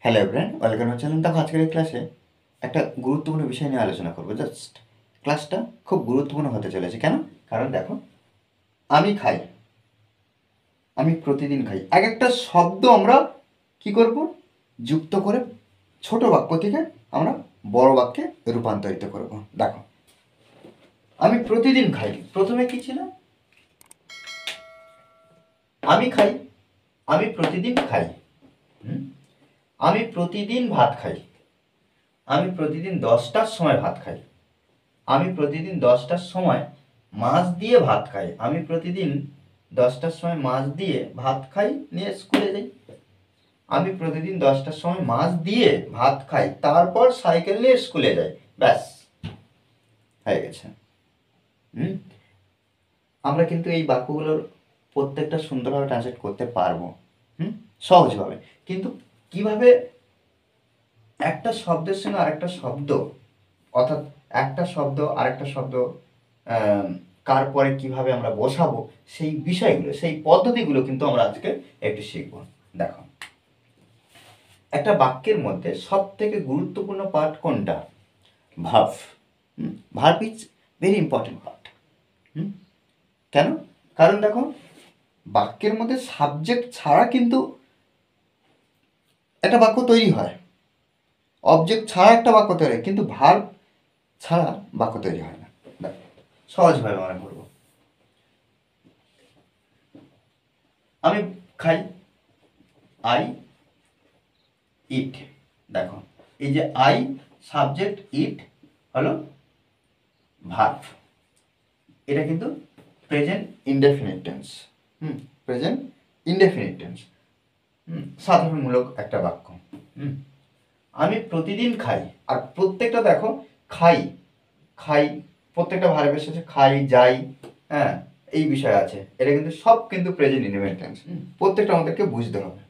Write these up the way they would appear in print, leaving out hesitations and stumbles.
Hello everyone, welcome to channel. দেখো আজকের এই ক্লাসে একটা গুরুত্বপূর্ণ বিষয় নিয়ে আলোচনা করবো। জাস্ট ক্লাসটা খুব গুরুত্বপূর্ণ হতে চলেছে। কেন? কারণ দেখো, আমি খাই, আমি প্রতিদিন খাই, এক একটা শব্দ আমরা কি করব, যুক্ত করে ছোট বাক্য থেকে আমরা বড় বাক্যে রূপান্তরিত করব। দেখো, আমি প্রতিদিন খাই, প্রথমে কি ছিল? আমি খাই, আমি প্রতিদিন খাই। আমি প্রতিদিন ভাত খাই, আমি প্রতিদিন 10টার সময় ভাত খাই। আমি প্রতিদিন 10টার সময় মাছ দিয়ে ভাত খাই। আমি প্রতিদিন 10টার সময় মাছ দিয়ে ভাত খাই, নিয়ে স্কুলে যাই। আমি প্রতিদিন 10টার সময় মাছ দিয়ে ভাত খাই, তারপর সাইকেল নিয়ে স্কুলে যাই। ব্যাস, হয়ে গেছে। আমরা কিন্তু এই বাক্যগুলোর প্রত্যেকটা সুন্দরভাবে ট্রান্সলেট করতে পারবো, সহজভাবে। কিন্তু কিভাবে একটা শব্দের সঙ্গে আরেকটা শব্দ, অর্থাৎ একটা শব্দ আরেকটা শব্দ কার পরে কিভাবে আমরা বসাবো, সেই বিষয়গুলো, সেই পদ্ধতিগুলো কিন্তু আমরা আজকে একটু শিখব। দেখো, একটা বাক্যের মধ্যে সব থেকে গুরুত্বপূর্ণ পার্ট কোনটা? Verb. Verb is very important part. কেন? কারণ দেখো, বাক্যের মধ্যে সাবজেক্ট ছাড়া কিন্তু একটা বাক্য তৈরি হয়, অবজেক্ট ছাড়া একটা বাক্য তৈরি হয়, কিন্তু ভার্ব ছাড়া বাক্য তৈরি হয় না। দেখো, সহজভাবে মনে করবো, আমি খাই, আই ইট। দেখো, এই যে আই সাবজেক্ট, ইট হলো ভার্ব। এটা কিন্তু present indefinite tense. Present indefinite tense, সাধারণমূলক একটা বাক্য। আমি প্রতিদিন খাই, আর প্রত্যেকটা দেখো, খাই খাই প্রত্যেকটা ভার্বের শেষে খাই, যাই, হ্যাঁ, এই বিষয় আছে। এটা কিন্তু সব কিন্তু প্রেজেন্ট ইনডেফিনিট টেন্স। প্রত্যেকটা আমাদেরকে বুঝতে হবে,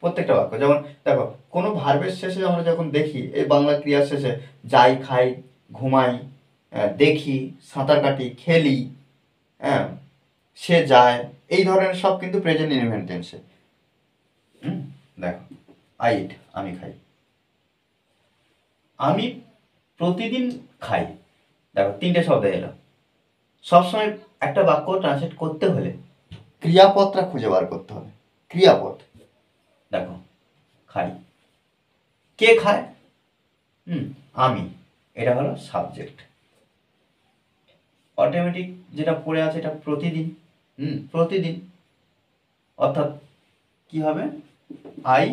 প্রত্যেকটা বাক্য। যেমন দেখো, কোনো ভার্বের শেষে আমরা যখন দেখি, এই বাংলা ক্রিয়ার শেষে যাই, খাই, ঘুমাই, দেখি, সাঁতার কাটি, খেলি, হ্যাঁ, সে যায়, এই ধরনের সব কিন্তু প্রেজেন্ট ইনডেফিনিট টেন্সে। দেখো, আই ইট, আমি খাই। আমি প্রতিদিন খাই। দেখো, তিনটে শব্দ এলো। সবসময় একটা বাক্য ট্রান্সলেট করতে হলে ক্রিয়াপদটা খুঁজে বার করতে হবে। ক্রিয়াপদ, দেখো, খাই, কে খায়? আমি, এটা হলো সাবজেক্ট। অটোমেটিক যেটা পড়ে আছে, এটা প্রতিদিন। প্রতিদিন, অর্থাৎ কি হবে? I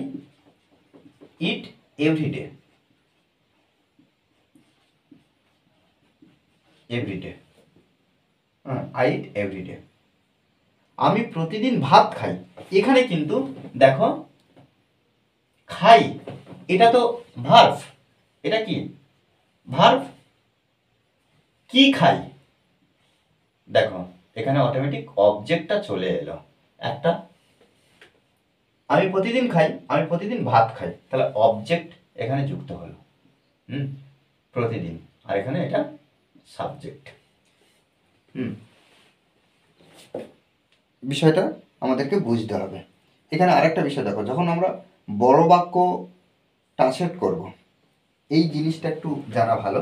eat everyday. Everyday, I eat everyday. আমি প্রতিদিন ভাত খাই। এখানে কিন্তু দেখো, খাই, এটা তো ভার্ব। এটা কি ভার্ব? কি খাই? দেখো, এখানে অটোমেটিক অবজেক্টটা চলে এলো একটা। আমি প্রতিদিন খাই, আমি প্রতিদিন ভাত খাই, তাহলে অবজেক্ট এখানে যুক্ত হলো, প্রতিদিন, আর এখানে এটা সাবজেক্ট। বিষয়টা আমাদেরকে বুঝতে হবে। এখানে আরেকটা বিষয় দেখো, যখন আমরা বড় বাক্য ট্রান্সলেট করব, এই জিনিসটা একটু জানা ভালো।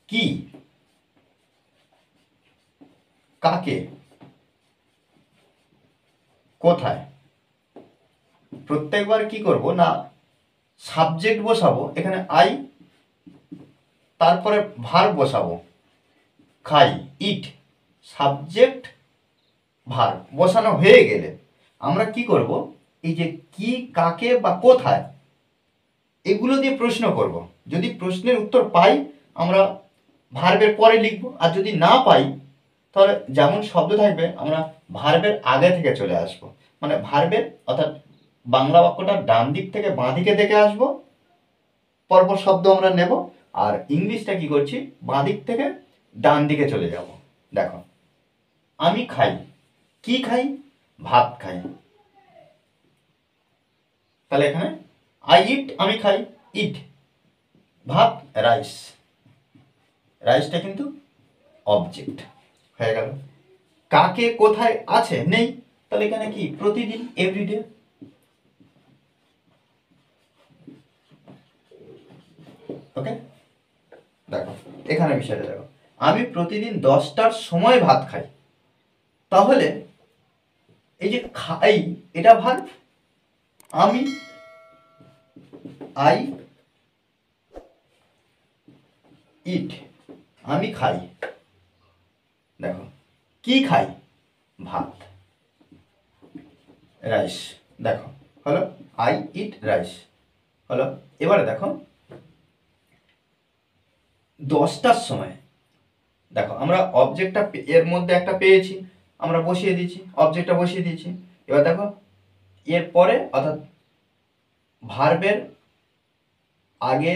কি, কাকে, কোথায়, প্রত্যেকবার কি করব না, সাবজেক্ট বসাবো এখানে আই, তারপরে ভার্ব বসাবো, খাই, ইট, সাবজেক্ট ভার্ব বসানো হয়ে গেলে আমরা কি করব, এই যে কি, কাকে বা কোথায়, এগুলো দিয়ে প্রশ্ন করব। যদি প্রশ্নের উত্তর পাই, আমরা ভার্বের পরে লিখব। আর যদি না পাই, তাহলে যেমন শব্দ থাকবে, আমরা ভার্বের আগে থেকে চলে আসব। মানে ভার্বের, অর্থাৎ বাংলা বাক্যটা ডান দিক থেকে বাঁ দিকে দেখে আসবো, পরপর শব্দ আমরা নেব। আর ইংলিশটা কি করছি, বাঁ দিক থেকে ডান দিকে চলে যাব। দেখো, আমি খাই, কি খাই? ভাত খাই। তাহলে এখানে আই ইট, আমি খাই, ইট, ভাত, রাইস। রাইসটা কিন্তু অবজেক্ট হয়ে গেল। কাকে, কোথায় আছে, নেই, তাহলে এখানে কি, প্রতিদিন, এভরিডে। ওকে, দেখো এখানে বিষয়টা দেখো, আমি প্রতিদিন 10টার সময় ভাত খাই। তাহলে এই যে খাই এটা ভার্ব, আমি আই ইট, আমি খাই, দেখো কি খাই, ভাত, রাইস, দেখো হলো আই ইট রাইস হলো। এবারে দেখো 10টার সময়, দেখো আমরা অবজেক্টটা এর মধ্যে একটা পেয়েছি, আমরা বসিয়ে দিয়েছি, অবজেক্টটা বসিয়ে দিয়েছি। এবার দেখো এর পরে অর্থাৎ ভার্বের আগে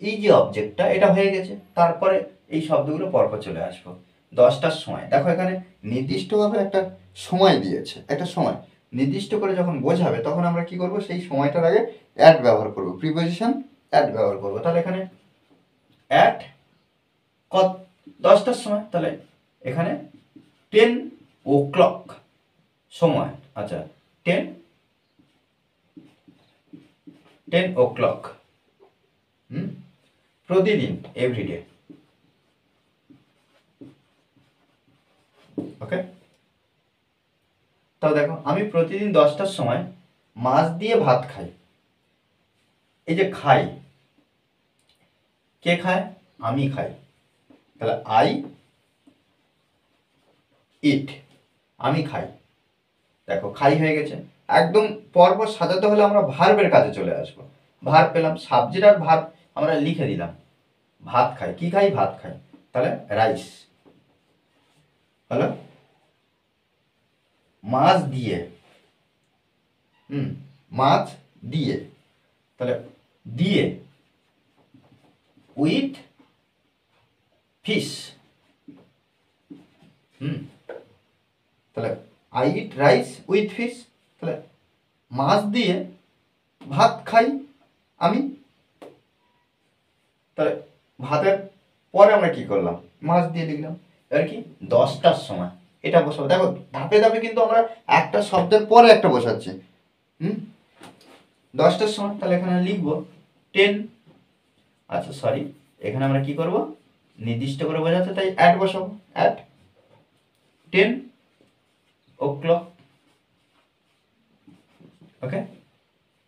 এই যে অবজেক্টটা এটা হয়ে গেছে, তারপরে এই শব্দগুলো পরপর চলে আসবো। 10টার সময়, দেখো এখানে নির্দিষ্টভাবে একটা সময় দিয়েছে, একটা সময় নির্দিষ্ট করে যখন বোঝাবে তখন আমরা কি করব, সেই সময়টার আগে অ্যাট ব্যবহার করব, প্রিপোজিশন অ্যাট ব্যবহার করব। তাহলে এখানে অ্যাট কত 10টার সময়, তাহলে এখানে 10 o'clock সময়, আচ্ছা 10 o'clock, প্রতিদিন, এভরিডে। ওকে, তাও দেখো আমি প্রতিদিন 10টার সময় মাছ দিয়ে ভাত খাই। এই যে খাই, কে খায়, আমি খাই, তাহলে আই ইট, আমি খাই, দেখো খাই হয়ে গেছে। একদম পরপর সাজাতে হলে আমরা ভার্বের কাজে চলে আসবো। ভার্ব পেলাম, সাবজেক্ট আর ভার্ব আমরা লিখে দিলাম। ভাত খাই, কি খাই, ভাত খাই, তাহলে রাইস হলো। মাছ দিয়ে, মাছ দিয়ে, তাহলে দিয়ে উইথ ফিশ, তাহলে I eat rice with fish, তাহলে মাছ দিয়ে ভাত খাই আমি। তাহলে ভাতের পরে আমরা কি করলাম, মাছ দিয়ে লিখলাম। এবার কি 10টার সময় এটা বসাবো, দেখো ধাপে ধাপে কিন্তু আমরা একটা শব্দের পরে একটা বসাচ্ছি। 10টার সময়, তাহলে এখানে লিখবো 10, আচ্ছা সরি, এখানে আমরা কি করব, নির্দিষ্ট করে বোঝাতে তাই অ্যাট বসাবো, অ্যাট 10 o'clock। ওকে,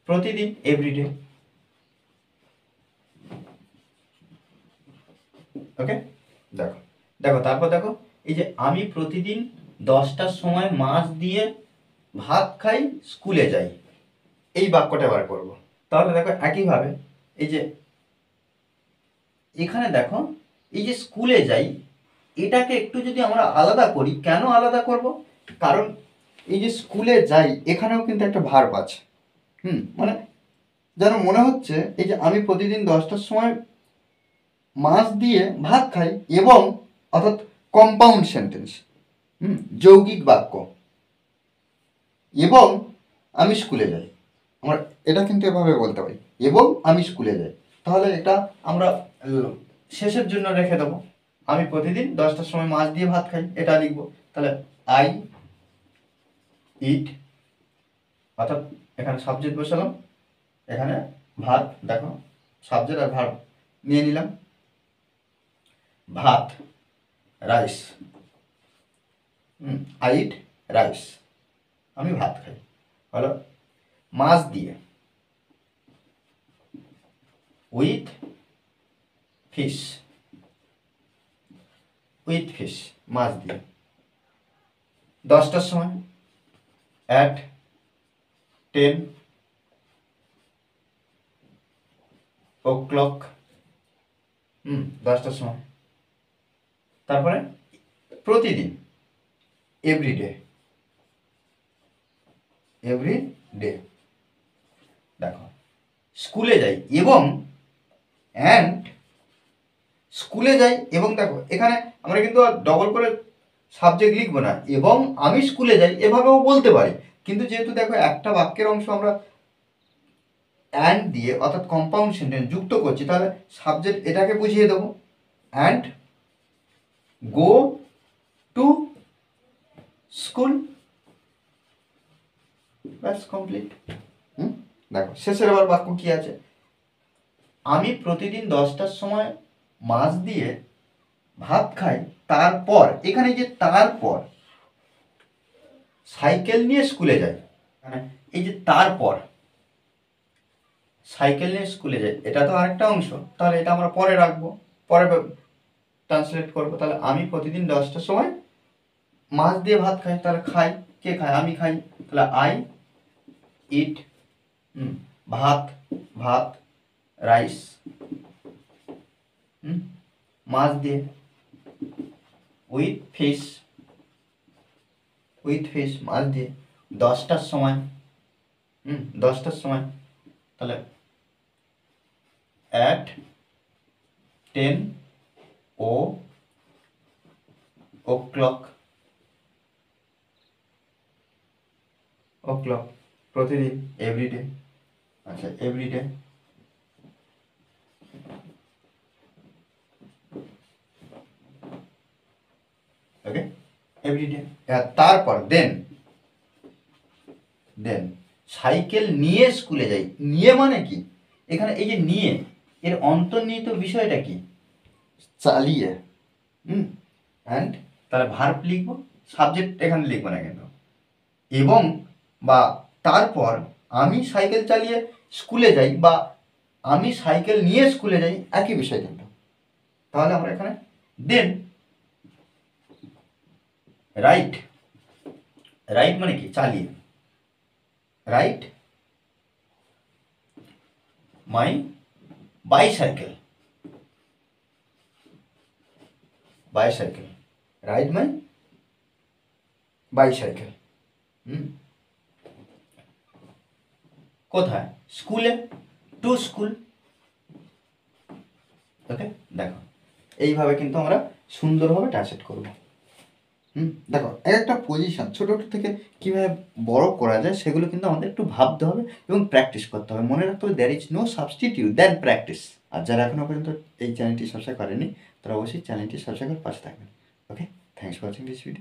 প্রতিদিন, এভরিডে। ওকে, দেখো দেখো তারপর দেখো এই যে আমি প্রতিদিন 10টার সময় মাছ দিয়ে ভাত খাই, স্কুলে যাই, এই বাক্যটা এবার করব। তাহলে দেখো একইভাবে এই যে এখানে দেখো এই যে স্কুলে যাই, এটাকে একটু যদি আমরা আলাদা করি, কেন আলাদা করব, কারণ এই যে স্কুলে যাই এখানেও কিন্তু একটা ভার্ব আছে। মানে যেন মনে হচ্ছে এই যে আমি প্রতিদিন 10টার সময় মাছ দিয়ে ভাত খাই, এবং অর্থাৎ কম্পাউন্ড সেন্টেন্স, যৌগিক বাক্য, এবং আমি স্কুলে যাই, আমরা এটা কিন্তু এভাবে বলতে পারি, এবং আমি স্কুলে যাই। তাহলে এটা আমরা শেষের জন্য রেখে দেবো, আমি প্রতিদিন 10টার সময় মাছ দিয়ে ভাত খাই, এটা লিখবো। তাহলে আই ইট, অর্থাৎ এখানে সাবজেক্ট বসালাম, এখানে ভাত, দেখো সাবজেক্ট আর ভার্ব নিয়ে নিলাম, ভাত, রাইস, আই ইট রাইস, আমি ভাত খাই হলো। মাছ দিয়ে উইথ ফিশ, উইথ ফিশ, মাছ দিয়ে 10টার সময়, অ্যাট 10 o'clock, 10টার সময়। তারপরে প্রতিদিন, এভরিডে, এভরিডে, দেখো স্কুলে যাই এবং অ্যান্ড, স্কুলে যাই এবং, দেখো এখানে আমরা কিন্তু ডবল করে সাবজেক্ট লিখবো না, এবং আমি স্কুলে যাই এভাবেও বলতে পারি, কিন্তু যেহেতু দেখো একটা বাক্যের অংশ আমরা অ্যান্ড দিয়ে অর্থাৎ কম্পাউন্ড সেন্টেন্স যুক্ত করছি, তাহলে সাবজেক্ট এটাকে বুঝিয়ে দেবো, অ্যান্ড গো টু স্কুল, ব্যাস কমপ্লিট। দেখো শেষের আবার বাক্য কি আছে, আমি প্রতিদিন 10টার সময় মাছ দিয়ে ভাত খাই, তারপর এখানে যে তারপর সাইকেল নিয়ে স্কুলে যাই, মানে এই যে তারপর সাইকেল নিয়ে স্কুলে যাই, এটা তো আরেকটা অংশ, তাহলে এটা আমরা পরে রাখবো, পরে ট্রান্সলেট করবো। তাহলে আমি প্রতিদিন 10টার সময় মাছ দিয়ে ভাত খাই, তাহলে খাই, কে খায়? আমি খাই। তাহলে আই ইট ভাত, ভাত রাইস মাছ দিয়ে, উইথ ফিশ, উইথ ফিশ মাছ দিয়ে 10টার সময়, 10টার সময়, তাহলে অ্যাট 10 o'clock, o'clock প্রতিদিন, এভরিডে। আচ্ছা, এভরিডে। ওকে, এভরিডে। তারপর দেন, দেন সাইকেল নিয়ে স্কুলে যাই। নিয়ে মানে কি? এখানে এই যে নিয়ে, এর অন্তর্নিহিত বিষয়টা কি? চালিয়ে। অ্যান্ড তাহলে ভার্ব লিখবো, সাবজেক্ট এখানে লিখবো না কিন্তু। এবং বা তারপর আমি সাইকেল চালিয়ে স্কুলে যাই, বা আমি সাইকেল নিয়ে স্কুলে যাই, একই বিষয় কিন্তু। তাহলে আমরা এখানে দেন রাইট, রাইট মানে কি? চালিয়ে। রাইট মাই বাইসাইকেল, বাইসাইকেল, রাইড মাই বাইসাইকেল। কোথায়? স্কুলে, টু স্কুল। ওকে, দেখো এইভাবে কিন্তু আমরা সুন্দরভাবে ট্রান্সলেট করবো। দেখো একটা পজিশন ছোটো থেকে কীভাবে বড় করা যায় সেগুলো কিন্তু আমাদের একটু ভাবতে হবে এবং প্র্যাকটিস করতে হবে। মনে রাখতে হবে, there is no substitute than practice. আর যারা এখনও পর্যন্ত এই চ্যানেলটি সাবস্ক্রাইব করেনি তারা অবশ্যই চ্যানেলটি সাবস্ক্রাইব করে পাশে থাকবেন। Okay, thanks for watching this video.